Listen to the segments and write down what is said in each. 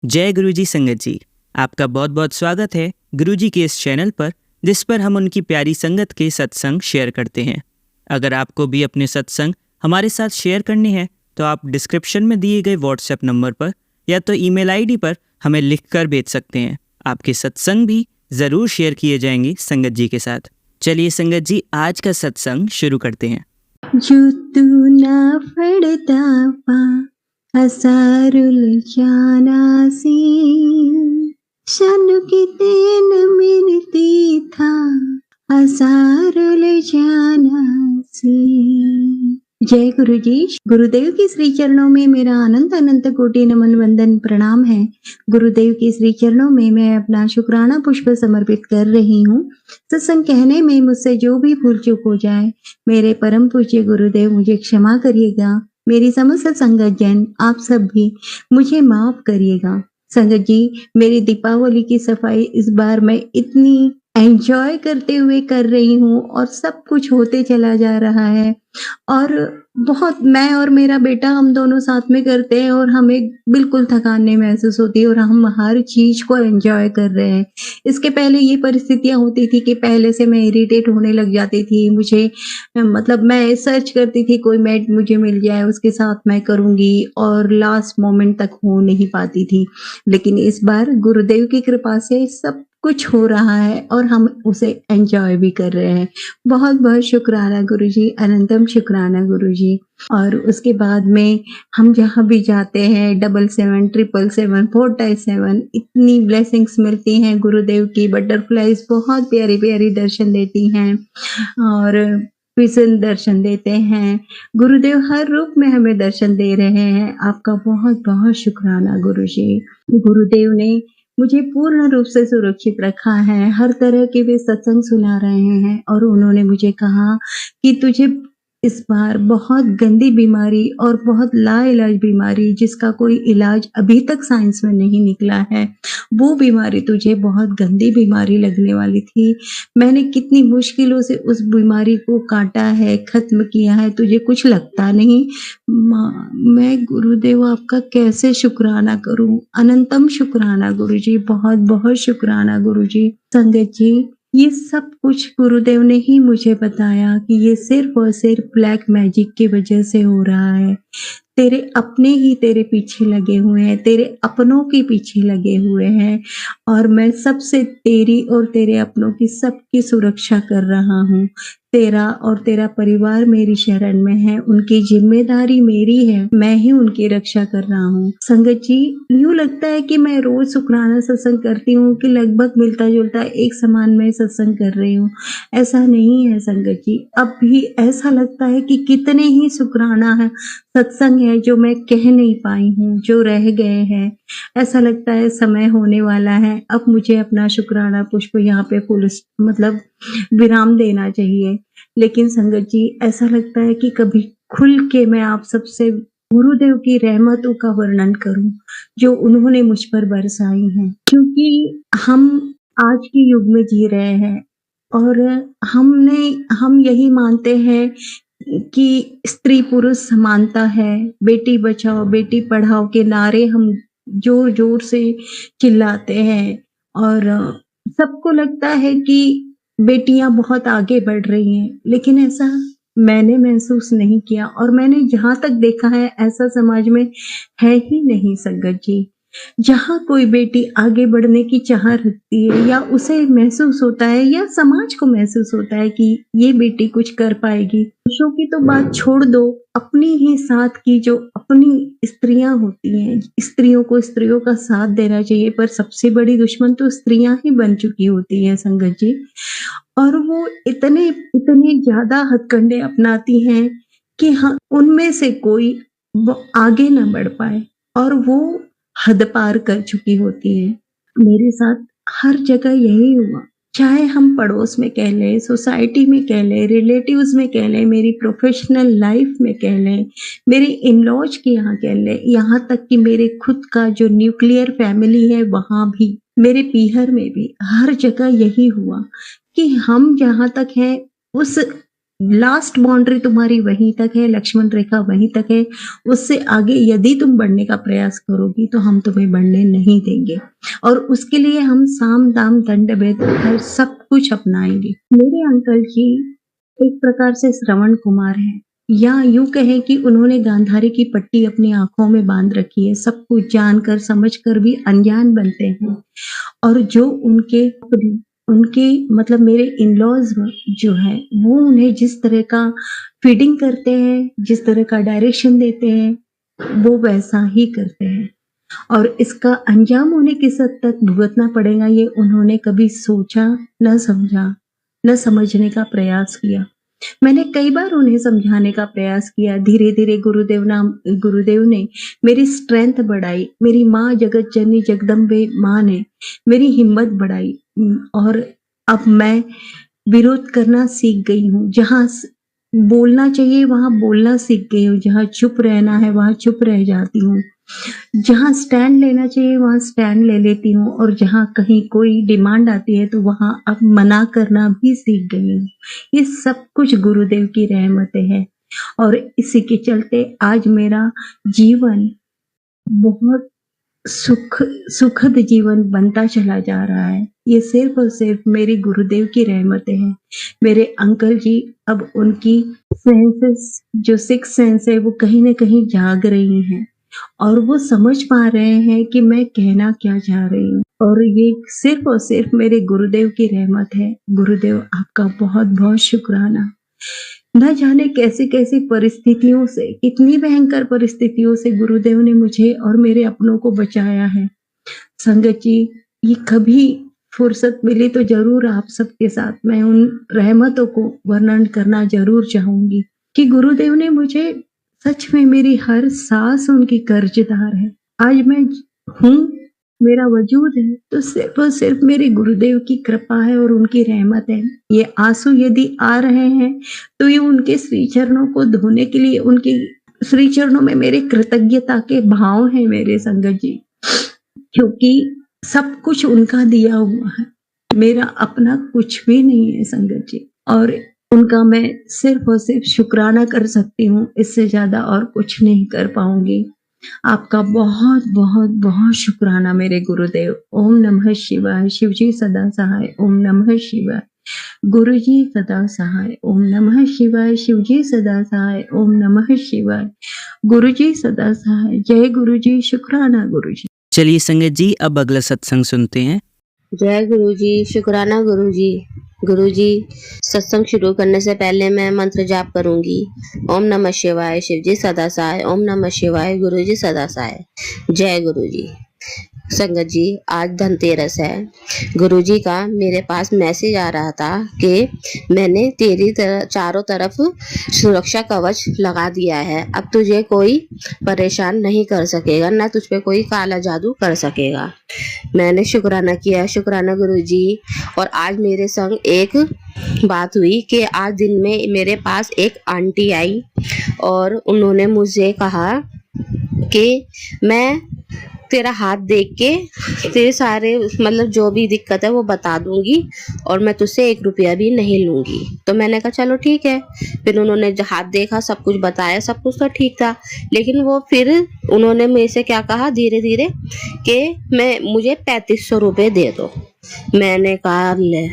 जय गुरुजी संगत जी, आपका बहुत बहुत स्वागत है गुरुजी के इस चैनल पर, जिस पर हम उनकी प्यारी संगत के सत्संग शेयर करते हैं। अगर आपको भी अपने सत्संग हमारे साथ शेयर करने हैं तो आप डिस्क्रिप्शन में दिए गए व्हाट्सएप नंबर पर या तो ईमेल आईडी पर हमें लिखकर भेज सकते हैं। आपके सत्संग भी ज़रूर शेयर किए जाएंगे संगत जी के साथ। चलिए संगत जी, आज का सत्संग शुरू करते हैं। जो तू ना पड़ता पा हसारुल जानासी शानु की तेन मिलती था हसारुल जानासी। जय गुरु जी। गुरुदेव के श्री चरणों में मेरा अनंत अनंत कोटि नमन वंदन प्रणाम है। गुरुदेव के श्री चरणों में मैं अपना शुक्राना पुष्प समर्पित कर रही हूँ। सत्संग कहने में मुझसे जो भी भूल चूक हो जाए, मेरे परम पूज्य गुरुदेव मुझे क्षमा करिएगा। मेरी समस्त संगत जन आप सब भी मुझे माफ करिएगा। संगत जी, मेरी दीपावली की सफाई इस बार मैं इतनी एंजॉय करते हुए कर रही हूँ और सब कुछ होते चला जा रहा है और बहुत, मैं और मेरा बेटा हम दोनों साथ में करते हैं और हमें बिल्कुल थकान नहीं महसूस होती और हम हर चीज को एंजॉय कर रहे हैं। इसके पहले ये परिस्थितियां होती थी कि पहले से मैं इरिटेट होने लग जाती थी। मुझे मतलब मैं सर्च करती थी कोई मैट मुझे मिल जाए उसके साथ मैं करूंगी और लास्ट मोमेंट तक हो नहीं पाती थी। लेकिन इस बार गुरुदेव की कृपा से सब कुछ हो रहा है और हम उसे एंजॉय भी कर रहे हैं। बहुत बहुत शुक्राना गुरुजी, अनंतम शुक्राना गुरुजी। और उसके बाद में हम जहाँ भी जाते हैं 77 777 477 इतनी ब्लेसिंग्स मिलती हैं गुरुदेव की। बटरफ्लाईज बहुत प्यारी प्यारी दर्शन देती हैं और विजन दर्शन देते हैं। गुरुदेव हर रूप में हमें दर्शन दे रहे हैं। आपका बहुत बहुत शुक्राना गुरुजी। गुरुदेव ने मुझे पूर्ण रूप से सुरक्षित रखा है। हर तरह के वे सत्संग सुना रहे हैं और उन्होंने मुझे कहा कि तुझे इस बार बहुत गंदी बीमारी और बहुत लाइलाज बीमारी, जिसका कोई इलाज अभी तक साइंस में नहीं निकला है, वो बीमारी तुझे बहुत गंदी बीमारी लगने वाली थी। मैंने कितनी मुश्किलों से उस बीमारी को काटा है, खत्म किया है, तुझे कुछ लगता नहीं। मैं गुरुदेव आपका कैसे शुक्राना करूं। अनंतम शुक्राना गुरुजी, बहुत बहुत शुक्राना गुरुजी। संगत जी, ये सब कुछ गुरुदेव ने ही मुझे बताया कि ये सिर्फ और सिर्फ ब्लैक मैजिक की वजह से हो रहा है। तेरे अपने ही तेरे पीछे लगे हुए हैं, तेरे अपनों के पीछे लगे हुए हैं और मैं सबसे तेरी और तेरे अपनों की सबकी सुरक्षा कर रहा हूँ। तेरा और तेरा परिवार मेरी शरण में है, उनकी जिम्मेदारी मेरी है, मैं ही उनकी रक्षा कर रहा हूँ। संगत जी, यूं लगता है कि मैं रोज शुक्राना सत्संग करती हूँ कि लगभग मिलता जुलता एक समान में सत्संग कर रही हूँ। ऐसा नहीं है संगत जी। अब भी ऐसा लगता है कि कितने ही शुक्राना है सत्संग है जो मैं कह नहीं पाई हूँ, जो रह गए हैं। ऐसा लगता है समय होने वाला है, अब मुझे अपना शुक्राना पुष्प यहाँ पे फुल मतलब विराम देना चाहिए। लेकिन संगत जी, ऐसा लगता है कि कभी खुल के मैं आप सबसे गुरुदेव की रहमतों का वर्णन करूं जो उन्होंने मुझ पर बरसाई हैं। क्योंकि हम आज के युग में जी रहे हैं और हम यही मानते हैं कि स्त्री पुरुष समानता है, बेटी बचाओ बेटी पढ़ाओ के नारे हम जोर जोर से चिल्लाते हैं और सबको लगता है कि बेटियां बहुत आगे बढ़ रही हैं, लेकिन ऐसा मैंने महसूस नहीं किया और मैंने जहां तक देखा है ऐसा समाज में है ही नहीं संगत जी। जहाँ कोई बेटी आगे बढ़ने की चाह रखती है या उसे महसूस होता है या समाज को महसूस होता है कि ये बेटी कुछ कर पाएगी, पुरुषों की तो बात छोड़ दो, अपनी ही साथ की जो अपनी स्त्रियां होती हैं, स्त्रियों को स्त्रियों का साथ देना चाहिए, पर सबसे बड़ी दुश्मन तो स्त्रियां ही बन चुकी होती हैं संगत जी। और वो इतने इतने ज्यादा हथकंडे अपनाती हैं कि हाँ, उनमें से कोई वो आगे न बढ़ पाए और वो हद पार कर चुकी होती है। मेरे साथ हर जगह यही हुआ, चाहे हम पड़ोस में कह लें, सोसाइटी में कह लें, रिलेटिव्स में कह लें, मेरी प्रोफेशनल लाइफ में कह लें, मेरे इन-लॉज के यहाँ कह लें, यहाँ तक कि मेरे खुद का जो न्यूक्लियर फैमिली है वहां भी, मेरे पीहर में भी, हर जगह यही हुआ कि हम जहाँ तक हैं उस लास्ट बाउंड्री तुम्हारी वहीं तक है, लक्ष्मण रेखा वहीं तक है। उससे आगे यदि तुम बढ़ने का प्रयास करोगी तो हम तुम्हें बढ़ने नहीं देंगे, और उसके लिए हम साम दाम दंड भेद हर सब कुछ अपनाएंगे। मेरे अंकल जी एक प्रकार से श्रवण कुमार हैं, या यूं कहें कि उन्होंने गांधारी की पट्टी अपनी आंखों में बांध रखी है। सब कुछ जानकर समझकर भी अनजान बनते हैं, और जो उनके मतलब मेरे इन-लॉज जो है वो उन्हें जिस तरह का फीडिंग करते हैं, जिस तरह का डायरेक्शन देते हैं, वो वैसा ही करते हैं। और इसका अंजाम उन्हें किस हद तक भुगतना पड़ेगा ये उन्होंने कभी सोचा, न समझा, न समझने का प्रयास किया। मैंने कई बार उन्हें समझाने का प्रयास किया। धीरे धीरे गुरुदेव ने मेरी स्ट्रेंथ बढ़ाई। मेरी माँ जगत जननी जगदम्बे माँ ने मेरी हिम्मत बढ़ाई, और अब मैं विरोध करना सीख गई हूँ। जहाँ बोलना चाहिए वहां बोलना सीख गई हूँ, जहाँ चुप रहना है वहां चुप रह जाती हूँ, जहाँ स्टैंड लेना चाहिए वहां स्टैंड ले लेती हूँ, और जहाँ कहीं कोई डिमांड आती है तो वहां अब मना करना भी सीख गई हूँ। ये सब कुछ गुरुदेव की रहमतें हैं, और इसी के चलते आज मेरा जीवन बहुत सुखद जीवन बनता चला जा रहा है। ये सिर्फ और सिर्फ मेरी गुरुदेव की रहमतें हैं। मेरे अंकल जी अब उनकी सेंसेस जो सिक्स सेंस है वो कहीं ना कहीं जाग रही हैं, और वो समझ पा रहे हैं कि मैं कहना क्या चाह रही हूँ, और ये सिर्फ और सिर्फ मेरे गुरुदेव की रहमत है। गुरुदेव आपका बहुत बहुत शुक्राना। न जाने कैसी कैसी परिस्थितियों से, कितनी भयंकर परिस्थितियों से गुरुदेव ने मुझे और मेरे अपनों को बचाया है। संगत जी, ये कभी फुर्सत मिली तो जरूर आप सबके साथ मैं उन रहमतों को वर्णन करना जरूर चाहूंगी कि गुरुदेव ने मुझे सच में, मेरी हर सांस उनकी कर्जदार है। आज मैं हूँ, मेरा वजूद है तो सिर्फ और सिर्फ मेरे गुरुदेव की कृपा है और उनकी रहमत है। ये आंसू यदि आ रहे हैं तो ये उनके श्री चरणों को धोने के लिए, उनके श्री चरणों में मेरे कृतज्ञता के भाव हैं मेरे संगत जी, क्योंकि सब कुछ उनका दिया हुआ है, मेरा अपना कुछ भी नहीं है संगत जी, और उनका मैं सिर्फ और सिर्फ शुक्राना कर सकती हूँ, इससे ज्यादा और कुछ नहीं कर पाऊंगी। आपका बहुत बहुत बहुत शुक्राना मेरे गुरुदेव। ओम नमः शिवाय। शिव जी सदा सहाय। ओम नमः शिवाय। गुरु जी सदा सहाय। ओम नमः शिवाय। शिव जी सदा सहाय। ओम नमः शिवाय। गुरु जी सदा सहाय। जय गुरु जी। शुक्राना गुरु जी। चलिए संगत जी, अब अगला सत्संग सुनते हैं। जय गुरु जी। शुक्राना गुरु जी। गुरु जी, सत्संग शुरू करने से पहले मैं मंत्र जाप करूंगी। ओम नमः शिवाय। शिव जी सदा सहाय। ओम नमः शिवाय। गुरु जी सदा सहाय। जय गुरु जी। संगत जी, आज धनतेरस है। गुरु जी का मेरे पास मैसेज आ रहा था कि मैंने तेरी चारों तरफ सुरक्षा कवच लगा दिया है, अब तुझे कोई परेशान नहीं कर सकेगा, ना तुझ पे कोई काला जादू कर सकेगा। मैंने शुक्राना किया। शुक्राना गुरु जी। और आज मेरे संग एक बात हुई कि आज दिन में मेरे पास एक आंटी आई और उन्होंने मुझे कहा कि मैं तेरा हाथ देख के तेरे सारे मतलब जो भी दिक्कत है वो बता दूंगी और मैं तुझसे 1 रुपया भी नहीं लूंगी। तो मैंने कहा चलो ठीक है। फिर उन्होंने हाथ देखा, सब कुछ बताया, सब कुछ तो ठीक था, लेकिन वो फिर उन्होंने मेरे से क्या कहा धीरे धीरे कि मुझे 3500 रुपये दे दो। मैंने कहा ले,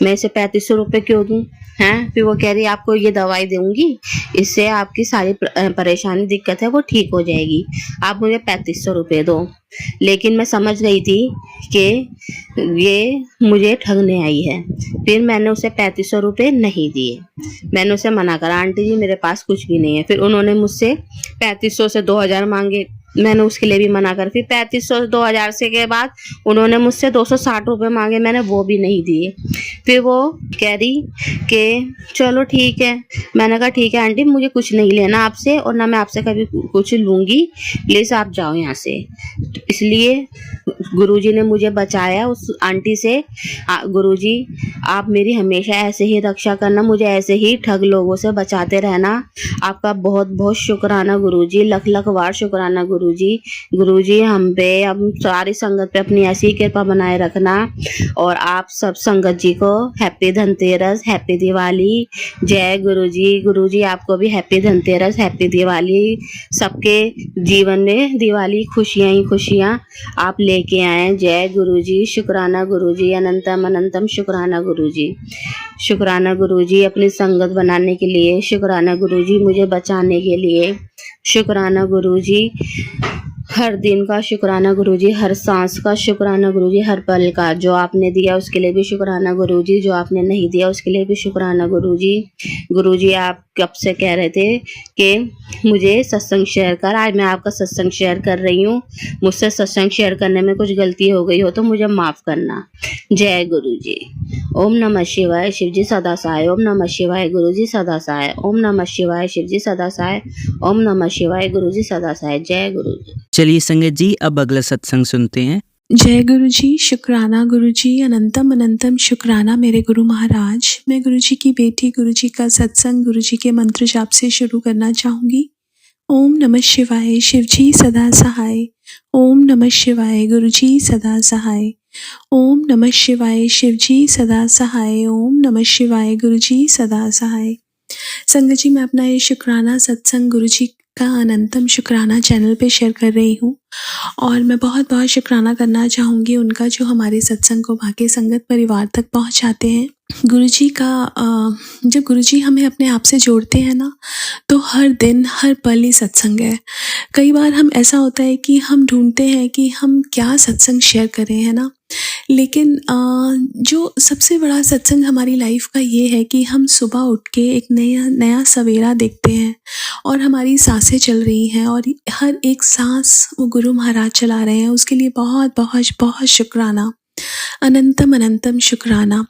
मैं इसे 3500 रुपये क्यों दूं? हैं? फिर वो कह रही आपको ये दवाई दूंगी, इससे आपकी सारी परेशानी दिक्कत है वो ठीक हो जाएगी, आप मुझे 3500 रुपये दो। लेकिन मैं समझ गई थी कि ये मुझे ठगने आई है। फिर मैंने उसे 3500 रुपये नहीं दिए। मैंने उसे मना करा, आंटी जी मेरे पास कुछ भी नहीं है। फिर उन्होंने मुझसे 3500 से 2000 मांगे, मैंने उसके लिए भी मना कर। फिर 3500 से 2000 से के बाद उन्होंने मुझसे 260 रुपये मांगे, मैंने वो भी नहीं दिए। फिर वो कह रही कि चलो ठीक है। मैंने कहा ठीक है आंटी, मुझे कुछ नहीं लेना आपसे और ना मैं आपसे कभी कुछ लूंगी, प्लीज आप जाओ यहाँ से। इसलिए गुरुजी ने मुझे बचाया उस आंटी से। गुरुजी आप मेरी हमेशा ऐसे ही रक्षा करना, मुझे ऐसे ही ठग लोगों से बचाते रहना। आपका बहुत बहुत शुक्राना गुरुजी, लख लख बार शुक्राना गुरुजी। गुरुजी हम सारी संगत पे अपनी ऐसी कृपा बनाए रखना। और आप सब संगत जी को हैप्पी धनतेरस, हैप्पी दिवाली। जय गुरुजी। गुरुजी आपको भी हैप्पी धनतेरस, हैप्पी दिवाली। सबके जीवन में दिवाली खुशियां ही खुशियां आप लेके आए। जय गुरुजी। शुक्राना गुरुजी, अनंतम अनंतम शुक्राना गुरुजी। शुक्राना गुरुजी अपनी संगत बनाने के लिए, शुक्राना गुरुजी मुझे बचाने के लिए, शुक्राना गुरुजी हर दिन का, शुक्राना गुरुजी हर सांस का, शुक्राना गुरुजी हर पल का। जो आपने दिया उसके लिए भी शुक्राना गुरुजी, जो आपने नहीं दिया उसके लिए भी शुक्राना गुरुजी। गुरुजी आप कब से कह रहे थे कि मुझे सत्संग शेयर कर, आज मैं आपका सत्संग शेयर कर रही हूँ। मुझसे सत्संग शेयर करने में कुछ गलती हो गई हो तो मुझे माफ करना। जय गुरुजी। ओम नमः शिवाय, शिवजी सदा सहाय। ओम नमः शिवाय, गुरुजी सदा सहाय। ओम नमः शिवाय, शिवजी सदा सहाय। ओम नमः शिवाय, गुरुजी सदा सहाय। जय गुरुजी। चलिए संगत जी, अब अगला सत्संग सुनते हैं। जय गुरु जी, शुक्राना गुरु जी, अनंतम अनंतम शुक्राना मेरे गुरु महाराज। मैं गुरु जी की बेटी, गुरु जी का सत्संग गुरु जी के मंत्र जाप से शुरू करना चाहूँगी। ओम नमः शिवाय, शिवजी सदा सहाय। ओम नमः शिवाय, गुरु जी सदा सहाय। ओम नमः शिवाय, शिवजी सदा सहाय। ओम नमः शिवाय, गुरु जी सदा सहाय। संगत जी, मैं अपना ये शुक्राना सत्संग गुरु जी का अनंतम शुक्राना चैनल पे शेयर कर रही हूँ और मैं बहुत बहुत शुक्राना करना चाहूँगी उनका, जो हमारे सत्संग को बाकी संगत परिवार तक पहुँचाते हैं। गुरुजी का जब गुरुजी हमें अपने आप से जोड़ते हैं ना, तो हर दिन हर पल ही सत्संग है। कई बार हम ऐसा होता है कि हम ढूंढते हैं कि हम क्या सत्संग शेयर करें, है ना, लेकिन जो सबसे बड़ा सत्संग हमारी लाइफ का ये है कि हम सुबह उठ के एक नया सवेरा देखते हैं और हमारी सांसें चल रही हैं और हर एक सांस वो गुरु महाराज चला रहे हैं। उसके लिए बहुत बहुत बहुत शुक्राना, अनंतम अनंतम शुक्राना।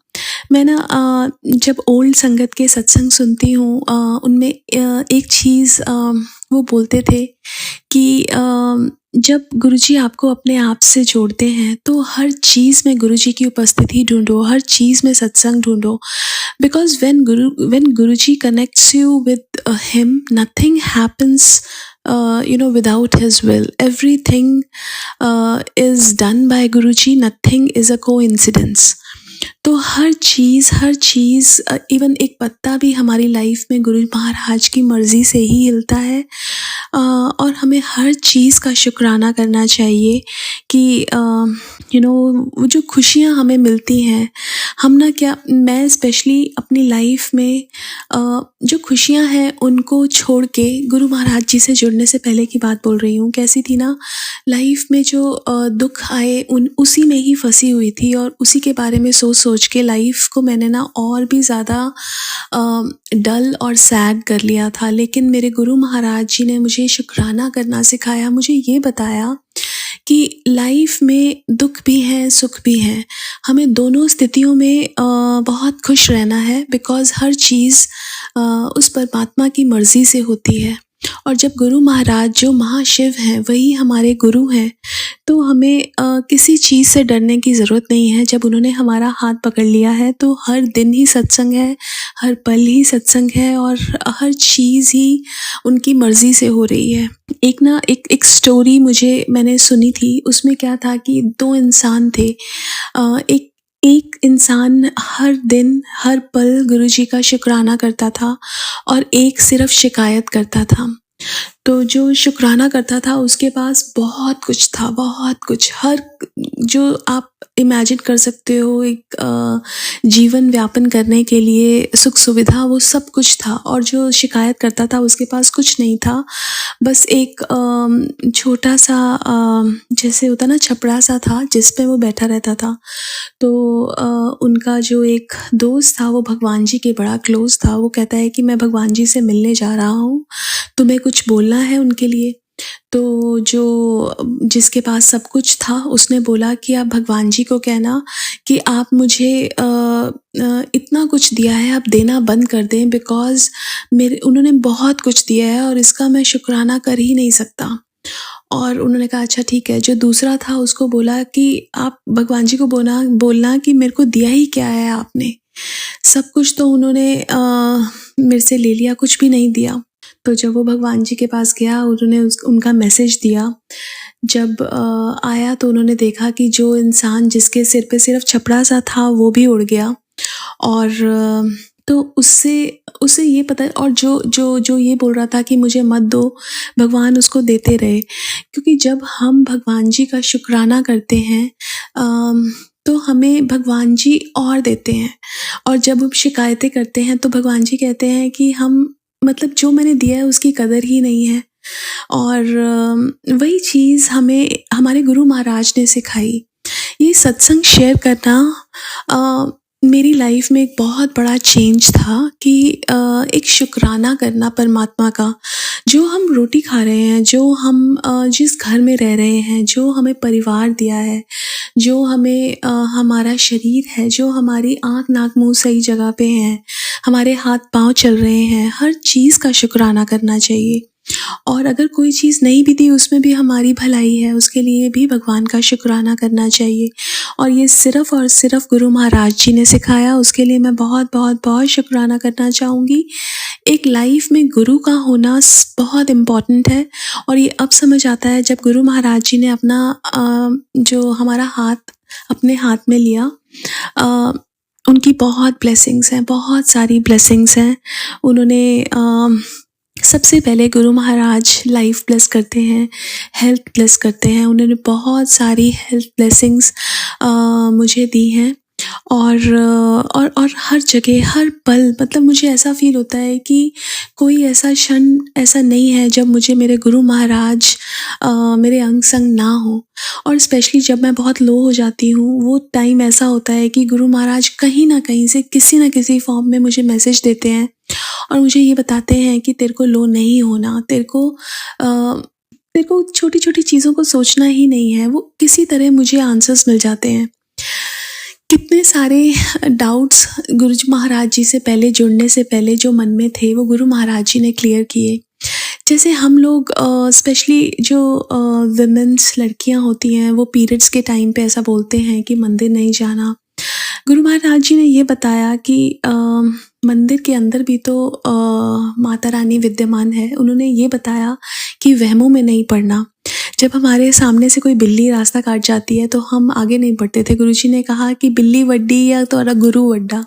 मैं ना जब ओल्ड संगत के सत्संग सुनती हूँ, उनमें एक चीज़ वो बोलते थे कि जब गुरुजी आपको अपने आप से जोड़ते हैं तो हर चीज़ में गुरुजी की उपस्थिति ढूंढो, हर चीज़ में सत्संग ढूंढो। Because when Guruji connects you with him, nothing happens without his will. Everything is done by Guruji, nothing is a coincidence. तो हर चीज़ इवन एक पत्ता भी हमारी लाइफ में गुरु महाराज की मर्ज़ी से ही हिलता है। और हमें हर चीज़ का शुक्राना करना चाहिए कि वो जो खुशियाँ हमें मिलती हैं, हम ना मैं स्पेशली अपनी लाइफ में जो खुशियाँ हैं उनको छोड़ के गुरु महाराज जी से जुड़ने से पहले की बात बोल रही हूँ। कैसी थी ना, लाइफ में जो दुख आए उसी में ही फंसी हुई थी और उसी के बारे में सोच के लाइफ को मैंने ना और भी ज़्यादा डल और सैड कर लिया था। लेकिन मेरे गुरु महाराज जी ने मुझे शुक्राना करना सिखाया, मुझे ये बताया कि लाइफ में दुख भी हैं, सुख भी हैं, हमें दोनों स्थितियों में बहुत खुश रहना है। बिकॉज़ हर चीज़ उस परमात्मा की मर्ज़ी से होती है। और जब गुरु महाराज जो महाशिव हैं वही हमारे गुरु हैं, तो हमें किसी चीज़ से डरने की ज़रूरत नहीं है। जब उन्होंने हमारा हाथ पकड़ लिया है तो हर दिन ही सत्संग है, हर पल ही सत्संग है और हर चीज़ ही उनकी मर्ज़ी से हो रही है। एक स्टोरी मैंने सुनी थी, उसमें क्या था कि दो इंसान थे। एक इंसान हर दिन हर पल गुरुजी का शुक्राना करता था और एक सिर्फ शिकायत करता था। तो जो शुक्राना करता था उसके पास बहुत कुछ था, बहुत कुछ, हर जो आप इमेजिन कर सकते हो एक जीवन व्यापन करने के लिए सुख सुविधा, वो सब कुछ था। और जो शिकायत करता था उसके पास कुछ नहीं था, बस एक छोटा सा जैसे होता ना छपड़ा सा था जिस पे वो बैठा रहता था। तो उनका जो एक दोस्त था वो भगवान जी के बड़ा क्लोज था। वो कहता है कि मैं भगवान जी से मिलने जा रहा हूँ, तुम्हें कुछ बोलना है उनके लिए। तो जिसके पास सब कुछ था उसने बोला कि आप भगवान जी को कहना कि आप मुझे इतना कुछ दिया है, आप देना बंद कर दें, बिकॉज़ उन्होंने बहुत कुछ दिया है और इसका मैं शुक्राना कर ही नहीं सकता। और उन्होंने कहा अच्छा ठीक है। जो दूसरा था उसको बोला कि आप भगवान जी को बोलना कि मेरे को दिया ही क्या है आपने, सब कुछ तो उन्होंने मेरे से ले लिया, कुछ भी नहीं दिया। तो जब वो भगवान जी के पास गया, उन्होंने उनका मैसेज दिया। जब आया तो उन्होंने देखा कि जो इंसान जिसके सिर पे सिर्फ छपड़ा सा था वो भी उड़ गया। और तो उससे ये पता, और जो ये बोल रहा था कि मुझे मत दो, भगवान उसको देते रहे। क्योंकि जब हम भगवान जी का शुक्राना करते हैं तो हमें भगवान जी और देते हैं। और जब हम शिकायतें करते हैं तो भगवान जी कहते हैं कि मतलब जो मैंने दिया है उसकी कदर ही नहीं है। और वही चीज़ हमें हमारे गुरु महाराज ने सिखाई। ये सत्संग शेयर करना मेरी लाइफ में एक बहुत बड़ा चेंज था कि एक शुक्राना करना परमात्मा का। जो हम रोटी खा रहे हैं, जो हम जिस घर में रह रहे हैं, जो हमें परिवार दिया है, जो हमें हमारा शरीर है, जो हमारी आँख नाक मुंह सही जगह पे हैं, हमारे हाथ पांव चल रहे हैं, हर चीज़ का शुक्राना करना चाहिए। और अगर कोई चीज़ नहीं भी दी उसमें भी हमारी भलाई है, उसके लिए भी भगवान का शुक्राना करना चाहिए। और ये सिर्फ़ और सिर्फ गुरु महाराज जी ने सिखाया, उसके लिए मैं बहुत बहुत बहुत शुक्राना करना चाहूँगी। एक लाइफ में गुरु का होना बहुत इम्पॉर्टेंट है। और ये अब समझ आता है जब गुरु महाराज जी ने अपना जो हमारा हाथ अपने हाथ में लिया। उनकी बहुत ब्लेसिंग्स हैं, बहुत सारी ब्लेसिंग्स हैं। उन्होंने सबसे पहले गुरु महाराज लाइफ ब्लेस करते हैं, हेल्थ ब्लेस करते हैं। उन्होंने बहुत सारी हेल्थ ब्लेसिंग्स मुझे दी हैं। और हर जगह हर पल, मतलब मुझे ऐसा फील होता है कि कोई ऐसा क्षण ऐसा नहीं है जब मुझे मेरे गुरु महाराज मेरे अंग संग ना हो। और स्पेशली जब मैं बहुत लो हो जाती हूँ, वो टाइम ऐसा होता है कि गुरु महाराज कहीं ना कहीं से किसी न किसी फॉर्म में मुझे मैसेज देते हैं और मुझे ये बताते हैं कि तेरे को लो नहीं होना, तेरे को छोटी छोटी चीज़ों को सोचना ही नहीं है। वो किसी तरह मुझे आंसर्स मिल जाते हैं। कितने सारे डाउट्स गुरु महाराज जी से पहले जुड़ने से पहले जो मन में थे वो गुरु महाराज जी ने क्लियर किए। जैसे हम लोग स्पेशली जो विमेंस लड़कियां होती हैं, वो पीरियड्स के टाइम पे ऐसा बोलते हैं कि मंदिर नहीं जाना। गुरु महाराज जी ने ये बताया कि मंदिर के अंदर भी तो माता रानी विद्यमान है। उन्होंने ये बताया कि वहमों में नहीं पड़ना। जब हमारे सामने से कोई बिल्ली रास्ता काट जाती है तो हम आगे नहीं बढ़ते थे। गुरुजी ने कहा कि बिल्ली वड्डी या तोरा गुरु वड्डा।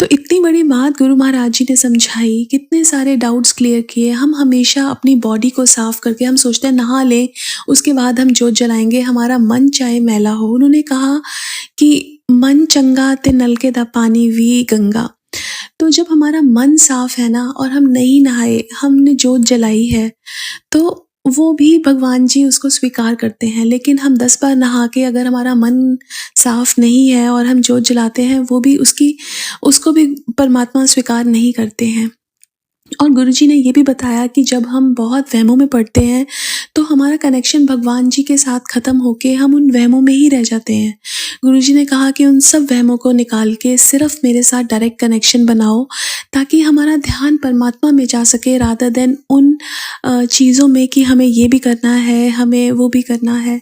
तो इतनी बड़ी बात गुरु महाराज जी ने समझाई, कितने सारे डाउट्स क्लियर किए। हम हमेशा अपनी बॉडी को साफ करके, हम सोचते हैं नहा लें उसके बाद हम जोत जलाएंगे, हमारा मन चाहे मैला हो। उन्होंने कहा कि मन चंगा ते नल के दा पानी वी गंगा। तो जब हमारा मन साफ है ना और हम नहीं नहाए, हमने जोत जलाई है, तो वो भी भगवान जी उसको स्वीकार करते हैं। लेकिन हम 10 बार नहा के अगर हमारा मन साफ नहीं है और हम जोत जलाते हैं, वो भी उसको भी परमात्मा स्वीकार नहीं करते हैं। और गुरुजी ने ये भी बताया कि जब हम बहुत वहमों में पड़ते हैं तो हमारा कनेक्शन भगवान जी के साथ ख़त्म होके हम उन वहमों में ही रह जाते हैं। गुरुजी ने कहा कि उन सब वहमों को निकाल के सिर्फ मेरे साथ डायरेक्ट कनेक्शन बनाओ, ताकि हमारा ध्यान परमात्मा में जा सके, रादर देन उन चीज़ों में कि हमें ये भी करना है, हमें वो भी करना है।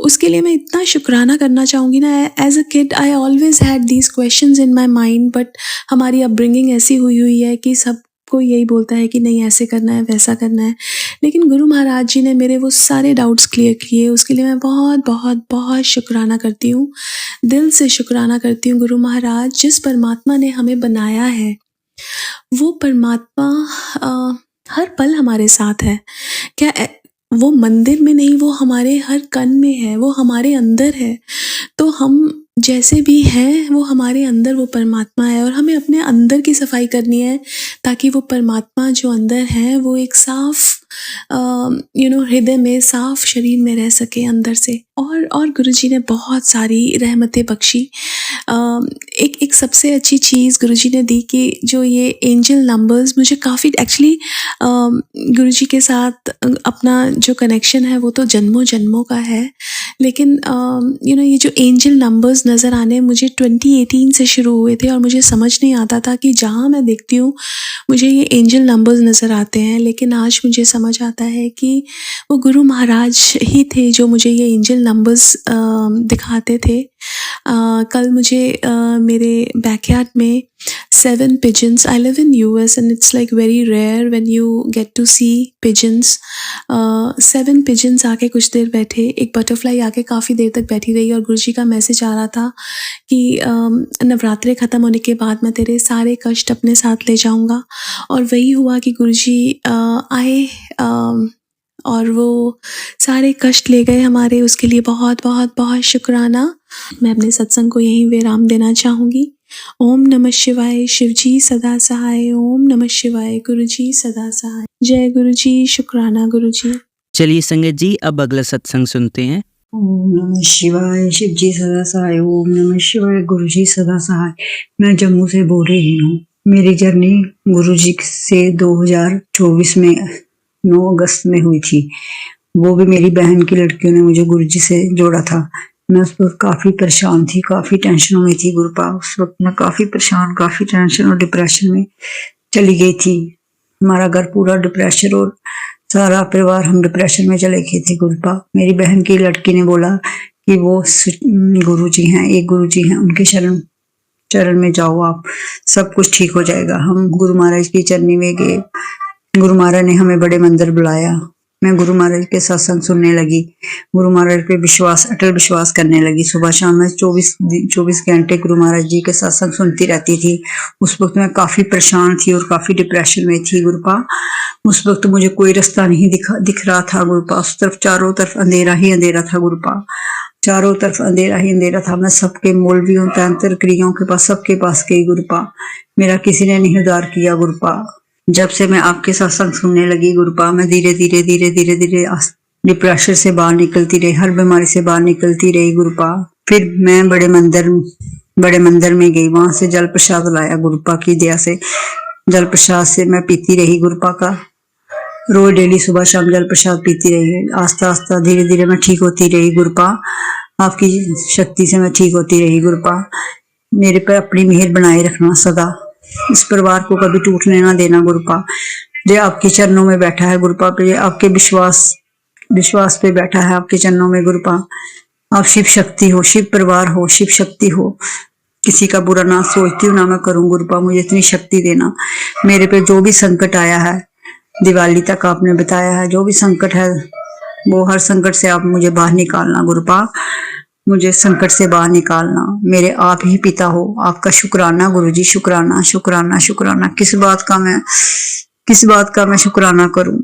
उसके लिए मैं इतना शुक्राना करना चाहूँगी ना। As a kid I always had these questions in my mind, but हमारी अपब्रिंगिंग ऐसी हुई है कि सब कोई यही बोलता है कि नहीं ऐसे करना है, वैसा करना है। लेकिन गुरु महाराज जी ने मेरे वो सारे डाउट्स क्लियर किए। उसके लिए मैं बहुत बहुत बहुत शुक्राना करती हूँ, दिल से शुक्राना करती हूँ। गुरु महाराज, जिस परमात्मा ने हमें बनाया है वो परमात्मा हर पल हमारे साथ है। क्या वो मंदिर में नहीं, वो हमारे हर कण में है, वो हमारे अंदर है। तो हम जैसे भी हैं वो हमारे अंदर वो परमात्मा है, और हमें अपने अंदर की सफाई करनी है ताकि वो परमात्मा जो अंदर है वो एक साफ हृदय में, साफ शरीर में रह सके अंदर से। और गुरुजी ने बहुत सारी रहमतें बख्शी। एक सबसे अच्छी चीज़ गुरुजी ने दी कि जो ये एंजल नंबर्स, मुझे काफ़ी एक्चुअली गुरुजी के साथ अपना जो कनेक्शन है वो तो जन्मों जन्मों का है, लेकिन ये जो एंजल नंबर्स नज़र आने मुझे 2018 से शुरू हुए थे और मुझे समझ नहीं आता था कि जहाँ मैं देखती हूँ मुझे ये एंजल नंबर्स नज़र आते हैं, लेकिन आज मुझे समझ आता है कि वो गुरु महाराज ही थे जो मुझे ये एंजल नंबर्स दिखाते थे। कल मुझे मेरे बैकयार्ड में 7 pigeons. I live in US and it's like very rare when you get to see pigeons. 7 pigeons आके कुछ देर बैठे, एक बटरफ्लाई आके काफ़ी देर तक बैठी रही और गुरुजी का मैसेज आ रहा था कि नवरात्रे ख़त्म होने के बाद मैं तेरे सारे कष्ट अपने साथ ले जाऊँगा। और वही हुआ कि गुरुजी आए और वो सारे कष्ट ले गए हमारे। उसके लिए बहुत बहुत बहुत शुक्राना। मैं अपने सत्संग को यहीं विराम देना चाहूँगी। ओम नमः शिवाय, शिवजी सदा सहाय। ओम नमः शिवाय, गुरुजी सदा सहाय। जय गुरुजी, शुक्राना गुरुजी। चलिए संगत जी, अब अगला सत्संग सुनते हैं। ओम नमः शिवाय, शिव जी सदा सहाय। ओम नमः शिवाय, गुरु जी सदा सहाय। मैं जम्मू से बोल रही हूँ। मेरी जर्नी गुरु जी से 2024 में 9 अगस्त में हुई थी। वो भी मेरी बहन की लड़कियों ने मुझे गुरु जी से जोड़ा था। मैं उस वक्त काफ़ी परेशान थी, काफ़ी टेंशनों में थी गुरुपा। उस वक्त मैं काफ़ी परेशान, काफ़ी टेंशन और डिप्रेशन में चली गई थी। हमारा घर पूरा डिप्रेशन और सारा परिवार हम डिप्रेशन में चले गए थे गुरुपा। मेरी बहन की लड़की ने बोला कि वो गुरुजी हैं, एक गुरुजी हैं, उनके चरण में जाओ आप, सब कुछ ठीक हो जाएगा। हम गुरु महाराज की चरनी में गए। गुरु महाराज ने हमें बड़े मंदिर बुलाया। मैं गुरु महाराज के सत्संग सुनने लगी, गुरु महाराज पे अटल विश्वास करने लगी। सुबह शाम मैं 24 घंटे गुरु महाराज जी के सत्संग सुनती रहती थी। उस वक्त मैं काफ़ी परेशान थी और काफ़ी डिप्रेशन में थी गुरुपा। उस वक्त मुझे कोई रास्ता नहीं दिख रहा था गुरुपा। उस तरफ चारों तरफ अंधेरा ही अंधेरा था गुरुपा, चारों तरफ अंधेरा ही अंधेरा था। मैं सबके मौलवियों, तंत्र क्रियाओं के पास, सबके पास गई गुरुपा। मेरा किसी ने नहीं उद्धार किया गुरुपा। जब से मैं आपके सत्संग सुनने लगी गुरुपा, मैं धीरे धीरे डिप्रेशन से बाहर निकलती रही, हर बीमारी से बाहर निकलती रही गुरुपा। फिर मैं बड़े मंदिर में गई, वहां से जल प्रसाद लाया गुरुपा की दया से। जल प्रसाद से मैं पीती रही गुरुपा का, रोज डेली सुबह शाम जल प्रसाद पीती रही। आस्ता आस्ता धीरे धीरे मैं ठीक होती रही गुरुपा। आपकी शक्ति से मैं ठीक होती रही गुरुपा। मेरे पर अपनी मेहर बनाए रखना सदा, इस परिवार को कभी टूटने ना देना गुरुपा। जो आपके चरणों में बैठा है गुरुपा, पे आपके विश्वास पे बैठा है आपके चरणों में गुरुपा। आप शिव शक्ति हो, शिव परिवार हो, शिव शक्ति हो। किसी का बुरा ना सोचती हूँ ना मैं करूँ गुरुपा। मुझे इतनी शक्ति देना। मेरे पे जो भी संकट आया है, दिवाली तक आपने बताया है, जो भी संकट है वो हर संकट से आप मुझे बाहर निकालना गुरुपा। मुझे संकट से बाहर निकालना। मेरे आप ही पिता हो। आपका शुक्राना गुरुजी, शुक्राना शुक्राना शुक्राना। किस बात का मैं शुक्राना करूं?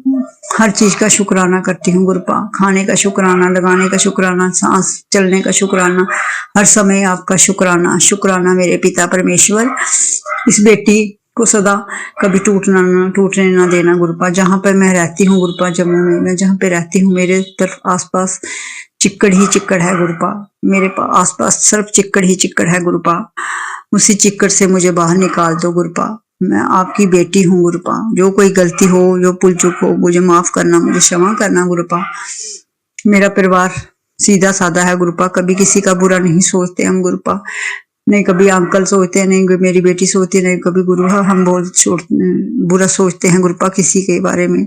हर चीज का शुक्राना करती हूँ गुरुपा। खाने का शुक्राना, लगाने का शुक्राना, सांस चलने का शुक्राना, हर समय आपका शुक्राना। शुक्राना मेरे पिता परमेश्वर। इस बेटी को सदा कभी टूटने ना देना गुरुपा। जहाँ पर मैं रहती हूँ गुरुपा, जम्मू में मैं जहाँ पे रहती हूँ, मेरे तरफ आसपास चिक्कड़ ही चिक्कड़ है गुरुपा। मेरे आसपास सिर्फ चिक्कड़ ही चिक्कड़ है गुरुपा। उसी चिक्कड़ से मुझे बाहर निकाल दो गुरुपा। मैं आपकी बेटी हूँ गुरुपा। जो कोई गलती हो, जो भूल चूक हो, मुझे माफ करना, मुझे क्षमा करना गुरुपा। मेरा परिवार सीधा साधा है गुरुपा। कभी किसी का बुरा नहीं सोचते हम गुरुपा। नहीं कभी अंकल सोचते हैं, नहीं मेरी बेटी सोचती है, नहीं कभी गुरु हम बहुत बुरा सोचते हैं गुरुपा किसी के बारे में।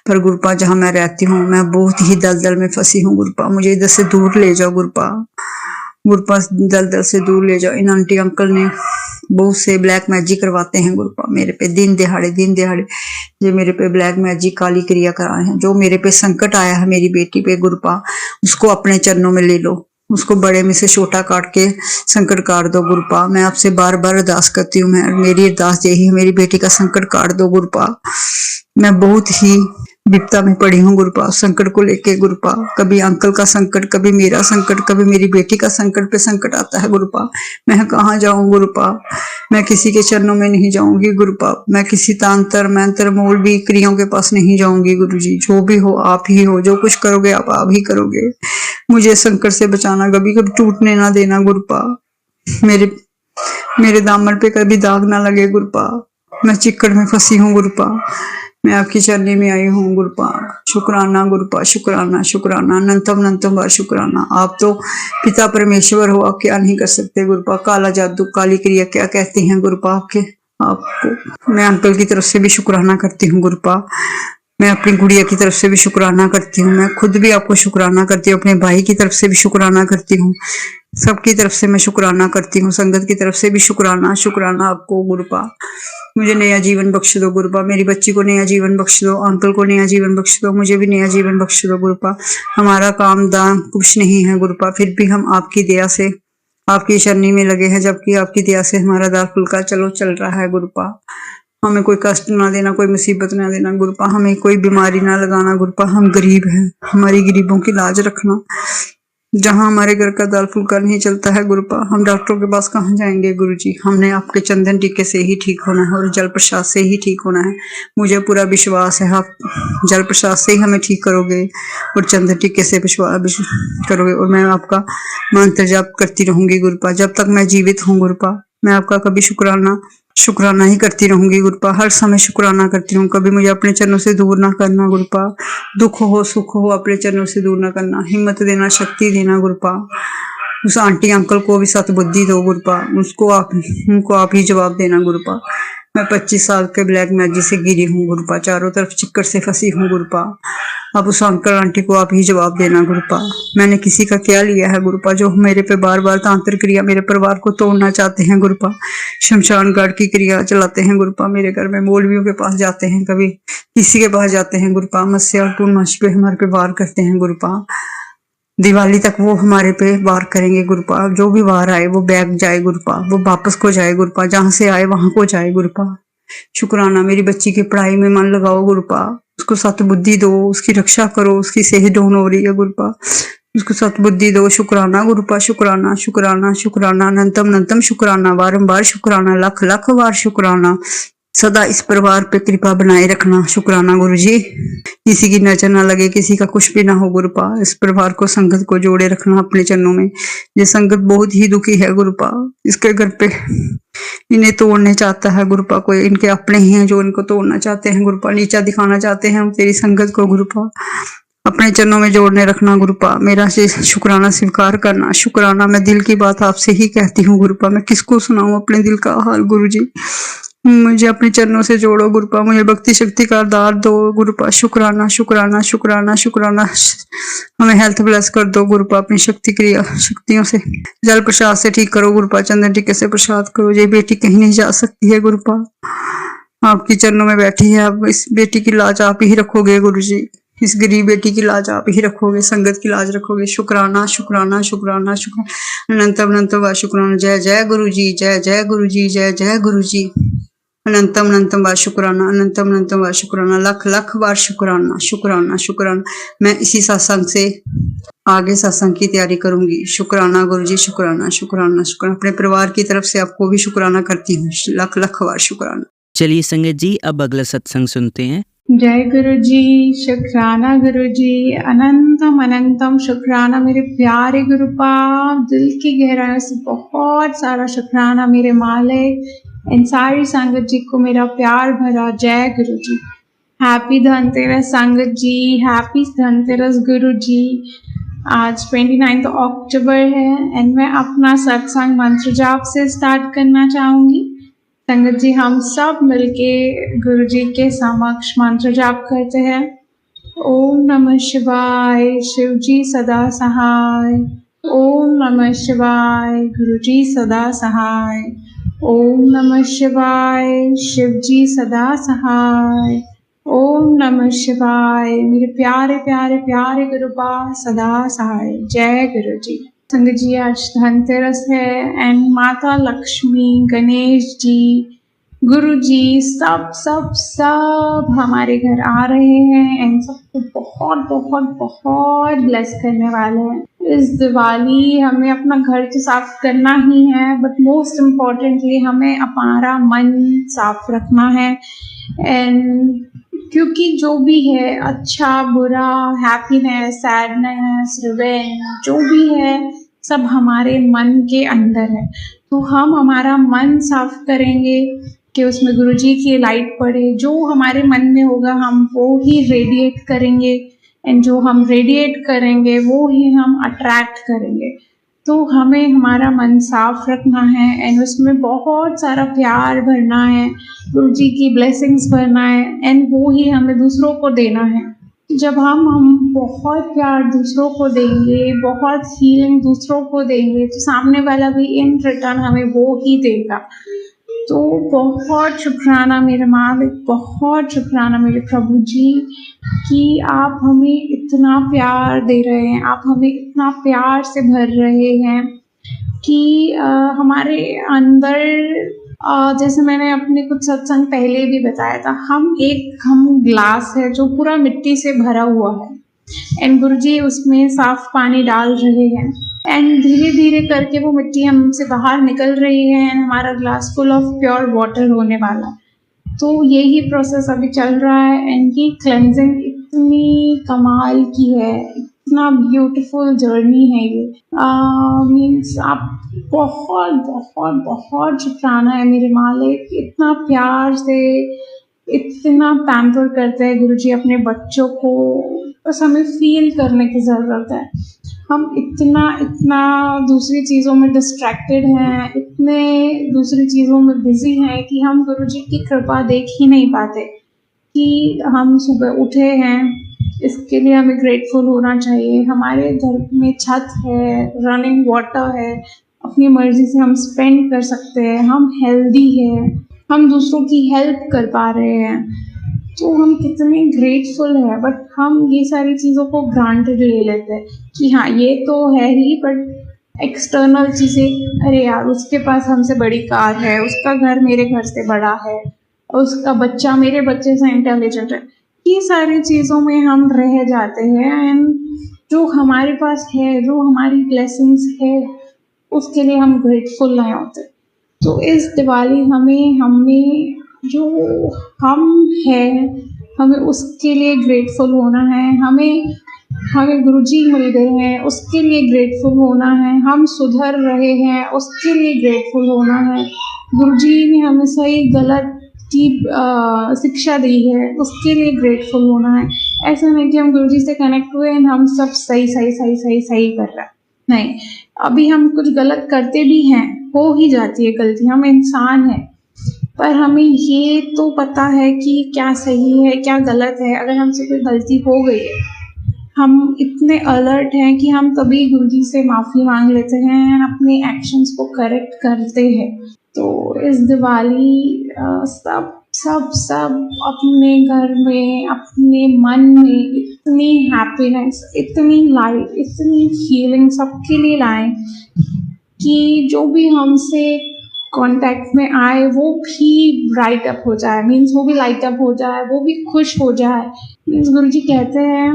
पर गुरुपा जहाँ मैं रहती हूँ, मैं बहुत ही दलदल में फंसी हूँ गुरुपा। मुझे इधर से दूर ले जाओ गुरुपा। गुरुपा दलदल से दूर ले जाओ। इन आंटी अंकल ने बहुत से ब्लैक मैजिक करवाते हैं गुरुपा मेरे पे। दिन दिहाड़े जो मेरे पे ब्लैक मैजिक, काली क्रिया कराए हैं। जो मेरे पे संकट आया है मेरी बेटी पे गुरुपा, उसको अपने चरणों में ले लो। उसको बड़े में से छोटा काट के संकट काट दो गुरुपा। मैं आपसे बार बार अरदास करती हूँ। मेरी अरदास यही है, मेरी बेटी का संकट काट दो गुरुपा। मैं बहुत ही विपदा में पड़ी हूँ गुरुपा, संकट को लेके गुरुपा। कभी अंकल का संकट, कभी मेरा संकट, कभी मेरी बेटी का संकट पे संकट आता है गुरुपा। मैं कहाँ जाऊँ गुरुपा? मैं किसी के चरणों में नहीं जाऊंगी गुरुपा। मैं किसी तांत्र मंत्र मौलवी क्रियाओं के पास नहीं जाऊंगी गुरुजी। जो भी हो आप ही हो, जो कुछ करोगे आप ही करोगे। मुझे संकट से बचाना, कभी कभी टूटने ना देना गुरुपा। मेरे दामन पे कभी दाग ना लगे गुरुपा। मैं चिक्कड़ में फंसी हूँ गुरुपा। मैं आपकी चरनी में आई हूँ गुरुपा। शुक्राना गुरुपा, शुक्राना शुक्राना, अनंतम अनंतम बार शुक्राना। आप तो पिता परमेश्वर हो, आप क्या नहीं कर सकते गुरुपा। काला जादू, काली क्रिया क्या कहती हैं गुरुपा आपको। मैं अंकल की तरफ से भी शुक्राना करती हूँ गुरुपा। मैं अपनी गुड़िया की तरफ से भी शुक्राना करती हूँ। मैं खुद भी आपको शुक्राना करती हूँ, अपने भाई की तरफ से भी शुक्राना करती हूँ, सबकी तरफ से मैं शुक्राना करती हूँ, संगत की तरफ से भी शुक्राना। शुक्राना आपको गुरुपा। मुझे नया जीवन बख्श दो गुरुपा, मेरी बच्ची को नया जीवन बख्श दो, अंकल को नया जीवन बख्श दो, मुझे भी नया जीवन बख्श दो गुरुपा। हमारा काम दाम कुछ नहीं है गुरुपा, फिर भी हम आपकी दया से आपकी शरणी में लगे हैं, जबकि आपकी दया से हमारा दार फुल्का चल रहा है गुरुपा। हमें कोई कष्ट ना देना, कोई मुसीबत ना देना गुरुपा, हमें कोई बीमारी ना लगाना गुरुपा। हम गरीब हैं, हमारी गरीबों की लाज रखना। जहाँ हमारे घर का दाल फुल्का नहीं चलता है गुरुपा, हम डॉक्टरों के पास कहाँ जाएंगे गुरुजी। हमने आपके चंदन टीके से ही ठीक होना है और जल प्रसाद से ही ठीक होना है। मुझे पूरा विश्वास है आप जल प्रसाद से ही हमें ठीक करोगे और चंदन टीके से विश्वास करोगे। और मैं आपका मंत्र जाप करती रहूंगी गुरुपा, जब तक मैं जीवित हूँ गुरुपा। मैं आपका कभी शुक्राना ही करती रहूंगी गुरुपा, हर समय शुक्राना करती हूँ। कभी मुझे अपने चरणों से दूर ना करना गुरुपा। दुख हो सुख हो अपने चरणों से दूर ना करना, हिम्मत देना, शक्ति देना गुरुपा। उस आंटी अंकल को भी सतबुद्धि दो गुरुपा, उनको आप ही जवाब देना गुरुपा। मैं 25 साल के ब्लैक मैजिक से गिरी हूँ गुरुपा, चारों तरफ चिक्कर से फंसी हूँ गुरुपा। अब उस अंकल आंटी को आप ही जवाब देना गुरुपा। मैंने किसी का क्या लिया है गुरुपा, जो मेरे पे बार बार तांत्रिक क्रिया मेरे परिवार को तोड़ना चाहते हैं गुरुपा। शमशान घाट की क्रिया चलाते हैं गुरुपा, मेरे घर में मौलवियों के पास जाते हैं, कभी किसी के पास जाते हैं गुरुपा। मत्स्य और पूर्णमासी पे हमारे पे वार करते हैं गुरुपा। दिवाली तक वो हमारे पे वार करेंगे गुरुपा। जो भी वार आए वो बैग जाए गुरुपा, वो वापस को जाए गुरुपा, जहाँ से आए वहां को जाए गुरुपा। शुक्राना, मेरी बच्ची की पढ़ाई में मन लगाओ गुरुपा, उसको सतबुद्धि दो, उसकी रक्षा करो। उसकी सेहत डाउन हो रही है गुरुपा, उसको सतबुद्धि दो। शुक्राना गुरुपा, शुक्राना शुक्राना शुक्राना, अनंतम अनंतम शुक्राना, बारंबार शुक्राना, लख लख बार शुक्राना। सदा इस परिवार पे कृपा बनाए रखना। शुक्राना गुरुजी, किसी की नजर ना लगे, किसी का कुछ भी ना हो गुरुपा। इस परिवार को, संगत को जोड़े रखना अपने चरणों में। ये संगत बहुत ही दुखी है गुरुपा, इसके घर पे इन्हें तोड़ने चाहता है गुरुपा। कोई इनके अपने ही हैं जो इनको तोड़ना चाहते हैं गुरुपा, नीचा दिखाना चाहते हैं तेरी संगत को गुरुपा। अपने चरणों में जोड़ने रखना गुरुपा, मेरा से शुक्राना स्वीकार करना। शुक्राना, मैं दिल की बात आपसे ही कहती हूँ गुरुपा, मैं किसको सुनाऊं अपने दिल का हाल गुरुजी। मुझे अपने चरणों से जोड़ो गुरुपा, मुझे भक्ति शक्ति का दार दो गुरुपा। शुक्राना शुक्राना शुक्राना शुक्राना, हमें हेल्थ ब्लेस कर दो गुरुपा, अपनी शक्ति क्रिया शक्तियों से। जल प्रसाद से ठीक करो गुरुपा, चंदन टीके से प्रसाद करो। ये बेटी कहीं नहीं जा सकती है गुरुपा, आपकी चरणों में बैठी है। अब इस बेटी की लाज आप ही रखोगे गुरुजी, इस गरीब बेटी की लाज आप ही रखोगे, संगत की लाज रखोगे। शुक्राना शुक्राना शुक्राना शुक्राना, अनंतम अनंतम बार शुक्राना। जय जय गुरुजी, जय जय गुरुजी, जय जय गुरुजी। अनंतम अनंतम बार शुक्राना, अनंतम अनंतम बार शुक्राना, लख लख बार शुक्राना शुक्राना शुक्राना। मैं इसी सत्संग से आगे सत्संग की तैयारी करूंगी। शुक्राना गुरुजी, शुक्राना शुक्राना शुक्राना। अपने परिवार की तरफ से आपको भी शुक्राना करती हूँ, लख लख बार शुक्राना। चलिए संगत जी, अब अगला सत्संग सुनते हैं। जय गुरु जी, शुक्राना गुरु जी, अनंतम अनंतम शुक्राना मेरे प्यारे गुरुपा। दिल की गहराई से बहुत सारा शुक्राना मेरे मालिक, इन सारी संगत जी को मेरा प्यार भरा जय गुरु जी। हैप्पी धनतेरस संगत जी, हैप्पी धनतेरस गुरु जी। आज 29 अक्टूबर है एंड मैं अपना सत्संग मंत्र जाप से स्टार्ट करना चाहूंगी। संगत जी, हम सब मिलके गुरु जी के समक्ष मंत्र जाप करते हैं। ओम नमः शिवाय, शिव जी सदा सहाय। ओम नमः शिवाय, गुरु जी सदा सहाय। ओम नमः शिवाय, शिव जी सदा सहाय। ओम नमः शिवाय, मेरे प्यारे प्यारे प्यारे गुरुपा सदा सहाय। जय गुरु जी। संगत जी, आज धनतेरस है एंड माता लक्ष्मी, गणेश जी, गुरु जी सब सब सब हमारे घर आ रहे हैं एंड सबको बहुत बहुत बहुत ब्लेस करने वाले हैं। इस दिवाली हमें अपना घर तो साफ करना ही है, बट मोस्ट इम्पॉर्टेंटली हमें हमारा मन साफ रखना है। एंड क्योंकि जो भी है, अच्छा बुरा, हैप्पीनेस, सैडनेस, रिवेंज, जो भी है सब हमारे मन के अंदर है। तो हम हमारा मन साफ करेंगे कि उसमें गुरुजी की लाइट पड़े। जो हमारे मन में होगा हम वो ही रेडिएट करेंगे, एंड जो हम रेडिएट करेंगे वो ही हम अट्रैक्ट करेंगे। तो हमें हमारा मन साफ रखना है एंड उसमें बहुत सारा प्यार भरना है, गुरुजी की ब्लेसिंग्स भरना है, एंड वो ही हमें दूसरों को देना है। जब हम बहुत प्यार दूसरों को देंगे, बहुत हीलिंग दूसरों को देंगे, तो सामने वाला भी इन रिटर्न हमें वो ही देगा। तो बहुत शुक्राना मेरे मालिक, बहुत शुक्राना मेरे प्रभु जी कि आप हमें इतना प्यार दे रहे हैं, आप हमें इतना प्यार से भर रहे हैं कि हमारे अंदर जैसे मैंने अपने कुछ सत्संग पहले भी बताया था, हम ग्लास है जो पूरा मिट्टी से भरा हुआ है, एंड गुरुजी उसमें साफ पानी डाल रहे हैं, एंड धीरे धीरे करके वो मिट्टी हमसे बाहर निकल रही है एंड हमारा glass full of pure water होने वाला। तो यही प्रोसेस अभी चल रहा है, एंड ये क्लेंजिंग इतनी कमाल की है, इतना ब्यूटीफुल जर्नी है ये। मीन्स आप बहुत बहुत बहुत शुक्राना है मेरे मालिक, इतना प्यार से इतना पैम्पर करते हैं गुरुजी अपने बच्चों को। बस हमें फील करने की ज़रूरत है। हम इतना दूसरी चीज़ों में डिस्ट्रैक्टेड हैं, इतने दूसरी चीज़ों में बिजी हैं कि हम गुरुजी की कृपा देख ही नहीं पाते कि हम सुबह उठे हैं। इसके लिए हमें ग्रेटफुल होना चाहिए। हमारे घर में छत है, रनिंग वाटर है, अपनी मर्जी से हम स्पेंड कर सकते हैं, हम हेल्दी हैं, हम दूसरों की हेल्प कर पा रहे हैं, तो हम कितने ग्रेटफुल हैं। बट हम ये सारी चीज़ों को ग्रांटेड ले लेते हैं कि हाँ ये तो है ही, बट एक्सटर्नल चीज़ें, अरे यार उसके पास हमसे बड़ी कार है, उसका घर मेरे घर से बड़ा है, उसका बच्चा मेरे बच्चे से इंटेलिजेंट है, ये सारी चीज़ों में हम रह जाते हैं। एंड जो हमारे पास है, जो हमारी ब्लेसिंग्स है, उसके लिए हम ग्रेटफुल नहीं होते। तो इस दिवाली हमें जो हम हैं, हमें उसके लिए ग्रेटफुल होना है। हमें गुरुजी मिल गए हैं, उसके लिए ग्रेटफुल होना है। हम सुधर रहे हैं, उसके लिए ग्रेटफुल होना है। गुरुजी ने हमें सही गलत की शिक्षा दी है, उसके लिए ग्रेटफुल होना है। ऐसा नहीं कि हम गुरुजी से कनेक्ट हुए हैं, हम सब सही कर रहे हैं, नहीं। अभी हम कुछ गलत करते भी हैं, हो ही जाती है गलती, हम इंसान हैं, पर हमें ये तो पता है कि क्या सही है क्या गलत है। अगर हमसे कोई गलती हो गई है, हम इतने अलर्ट हैं कि हम तभी गुरुजी से माफ़ी मांग लेते हैं, अपने एक्शंस को करेक्ट करते हैं। तो इस दिवाली सब अपने घर में, अपने मन में इतनी हैप्पीनेस, इतनी लाइट, इतनी हीलिंग सबके लिए लाएं कि जो भी हमसे कांटेक्ट में आए वो भी ब्राइट अप हो जाए, मीन्स वो भी लाइट अप हो जाए, वो भी खुश हो जाए। मीन्स गुरुजी कहते हैं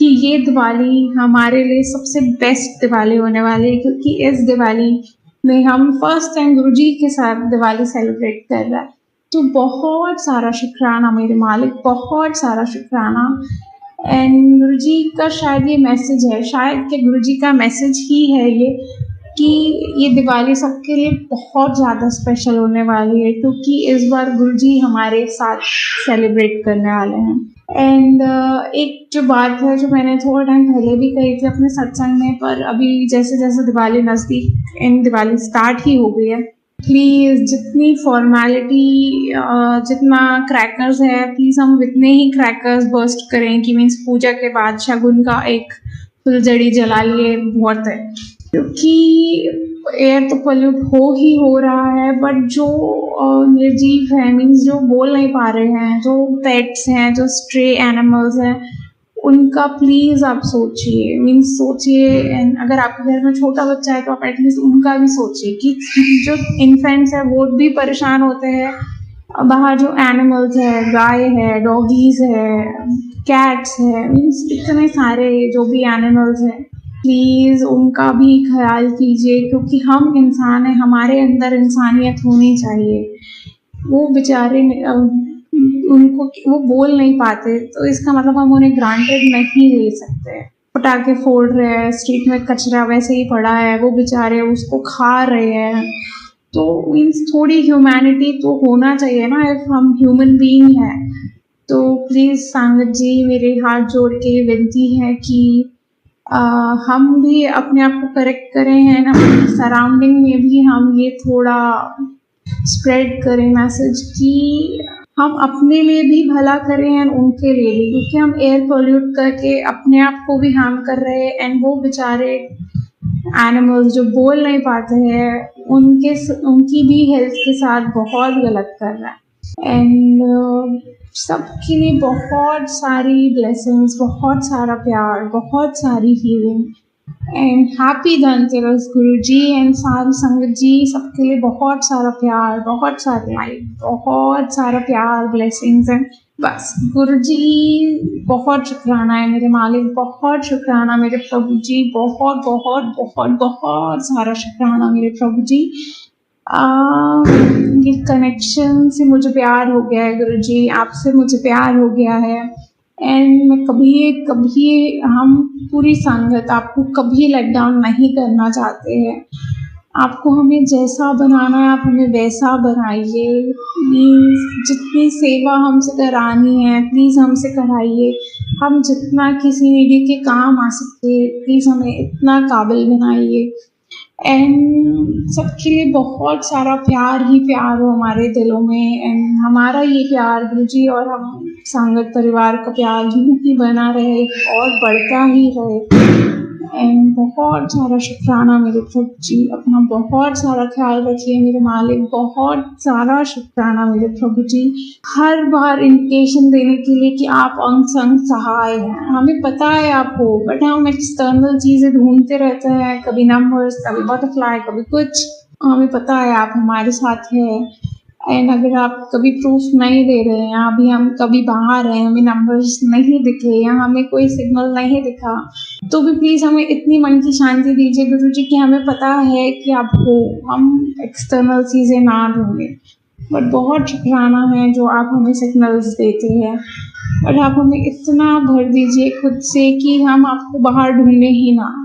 कि ये दिवाली हमारे लिए सबसे बेस्ट दिवाली होने वाली है, क्योंकि इस दिवाली में हम फर्स्ट टाइम गुरुजी के साथ दिवाली सेलिब्रेट कर रहे हैं। तो बहुत सारा शुक्राना मेरे मालिक, बहुत सारा शुक्राना। एंड गुरुजी का शायद ये मैसेज है, शायद कि गुरुजी का मैसेज ही है ये, कि ये दिवाली सबके लिए बहुत ज़्यादा स्पेशल होने वाली है, क्योंकि इस बार गुरुजी हमारे साथ सेलिब्रेट करने वाले हैं। एंड एक जो बात है जो मैंने थोड़ा टाइम पहले भी कही थी अपने सत्संग में, पर अभी जैसे जैसे दिवाली नज़दीक, इन दिवाली स्टार्ट ही हो गई है, प्लीज़ जितनी फॉर्मेलिटी, जितना क्रैकर्स है, प्लीज़ हम उतने ही क्रैकर्स बर्स्ट करें कि मीन्स पूजा के बाद शगुन का एक फुलझड़ी जला लिए बहुत है, क्योंकि एयर तो पोल्यूट हो रहा है। बट जो निर्जीव है, मीन्स जो बोल नहीं पा रहे हैं, जो पेट्स हैं, जो स्ट्रे एनिमल्स हैं, उनका प्लीज़ आप सोचिए, मीन्स सोचिए। एंड अगर आपके घर में छोटा बच्चा है तो आप एटलीस्ट उनका भी सोचिए कि जो इन्फेंट्स है वो भी परेशान होते हैं, बाहर जो एनिमल्स है, गाय है, डॉगीज़ है, कैट्स है, मीन्स इतने सारे जो भी एनिमल्स हैं, प्लीज़ उनका भी ख्याल कीजिए, क्योंकि हम इंसान हैं, हमारे अंदर इंसानियत होनी चाहिए। वो बेचारे उनको वो बोल नहीं पाते, तो इसका मतलब हम उन्हें ग्रांटेड नहीं ले सकते। पटाखे फोड़ रहे हैं, स्ट्रीट में कचरा वैसे ही पड़ा है, वो बेचारे उसको खा रहे हैं, तो मीन्स थोड़ी ह्यूमैनिटी तो होना चाहिए ना, इफ हम ह्यूमन बीइंग हैं। तो प्लीज़ संगत जी मेरे हाथ जोड़ के विनती है कि हम भी अपने आप को करेक्ट करें हैं ना, अपनी सराउंडिंग में भी हम ये थोड़ा स्प्रेड करें मैसेज कि हम अपने लिए भी भला करें एंड उनके लिए भी, क्योंकि हम एयर पोल्यूट करके अपने आप को भी हार्म कर रहे हैं एंड वो बेचारे एनिमल्स जो बोल नहीं पाते हैं उनकी भी हेल्थ के साथ बहुत गलत कर रहा है। एंड सबके लिए बहुत सारी ब्लेसिंग्स, बहुत सारा प्यार, बहुत सारी healing and happy Dhanteras Guru ji and सारी संगत जी। सबके लिए बहुत सारा प्यार, बहुत सारी लाइट, बहुत सारा प्यार, ब्लेसिंग्स एंड बस गुरु जी बहुत शुक्राना है मेरे मालिक, बहुत शुक्राना मेरे प्रभु जी, बहुत बहुत बहुत बहुत सारा शुक्राना मेरे प्रभु जी। ये कनेक्शन से मुझे प्यार हो गया है गुरु जी, आपसे मुझे प्यार हो गया है एंड मैं कभी हम पूरी संगत आपको कभी लेट डाउन नहीं करना चाहते हैं। आपको हमें जैसा बनाना है आप हमें वैसा बनाइए। प्लीज़ जितनी सेवा हमसे करानी है प्लीज़ हमसे कराइए। हम जितना किसी नीडी के काम आ सकते प्लीज़ हमें इतना काबिल बनाइए। एंड सबके लिए बहुत सारा प्यार ही प्यार हो हमारे दिलों में एंड हमारा ये प्यार गुरु जी और हम संगत परिवार का प्यार यूं ही बना रहे और बढ़ता ही रहे। एंड बहुत सारा शुक्राना मेरे प्रभु जी, अपना बहुत सारा ख्याल रखिए मेरे मालिक, बहुत सारा शुक्राना मेरे प्रभु जी। हर बार इंडिकेशन देने के लिए कि आप अंग संग सहाय हैं, हमें पता है आप हो, बट हम एक्सटर्नल चीज़ें ढूंढते रहते हैं, कभी नंबर्स, कभी बटरफ्लाई, कभी कुछ। हमें पता है आप हमारे साथ हैं एंड अगर आप कभी प्रूफ नहीं दे रहे हैं, अभी हम कभी बाहर हैं, हमें नंबर्स नहीं दिखे या हमें कोई सिग्नल नहीं दिखा, तो भी प्लीज़ हमें इतनी मन की शांति दीजिए गुरु जी कि हमें पता है कि आप हो, हम एक्सटर्नल चीज़ें ना ढूंढें। बट बहुत शुक्राना है जो आप हमें सिग्नल्स देते हैं और आप हमें इतना भर दीजिए खुद से कि हम आपको बाहर ढूंढें ही ना।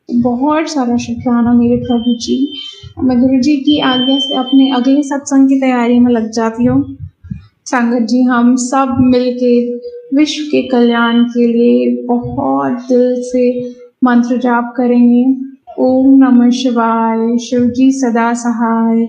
बहुत सारा शुक्राना मेरे प्रभु जी। मैं गुरु जी की आज्ञा से अपने अगले सत्संग की तैयारी में लग जाती हूँ। संगत जी हम सब मिलके विश्व के कल्याण के लिए बहुत दिल से मंत्र जाप करेंगे। ओम नमः शिवाय, शिव जी सदा सहाय।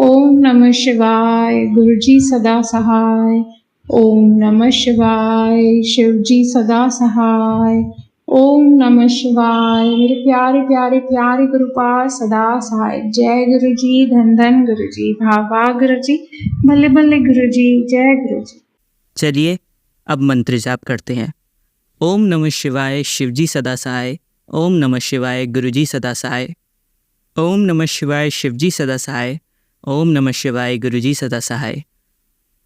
ओम नमः शिवाय, गुरु जी सदा सहाय। ओम नमः शिवाय, शिव जी सदा सहाय। ओम नमः शिवाय, मेरे प्यारे प्यारे प्यारे गुरुपाद सदा सहाय। जय गुरु जी, धन धन गुरु जी, भावा गुरु जी, भले भले गुरु जी, जय गुरु जी। चलिए अब मंत्र जाप करते हैं। ओम नमः शिवाय, शिवजी सदा सहाय। ओम नमः शिवाय, गुरुजी सदा सहाय। ओम नमः शिवाय, शिवजी सदा सहाय। ओम नमः शिवाय, गुरुजी सदा सहाय।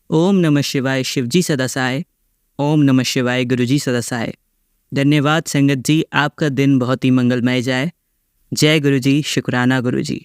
ओम नमः शिवाय, शिवजी सदा सहाय। ओम नमः शिवाय, गुरुजी सदा सहाय। धन्यवाद संगत जी, आपका दिन बहुत ही मंगलमय जाए। जय गुरु जी, शुक्राना गुरु जी।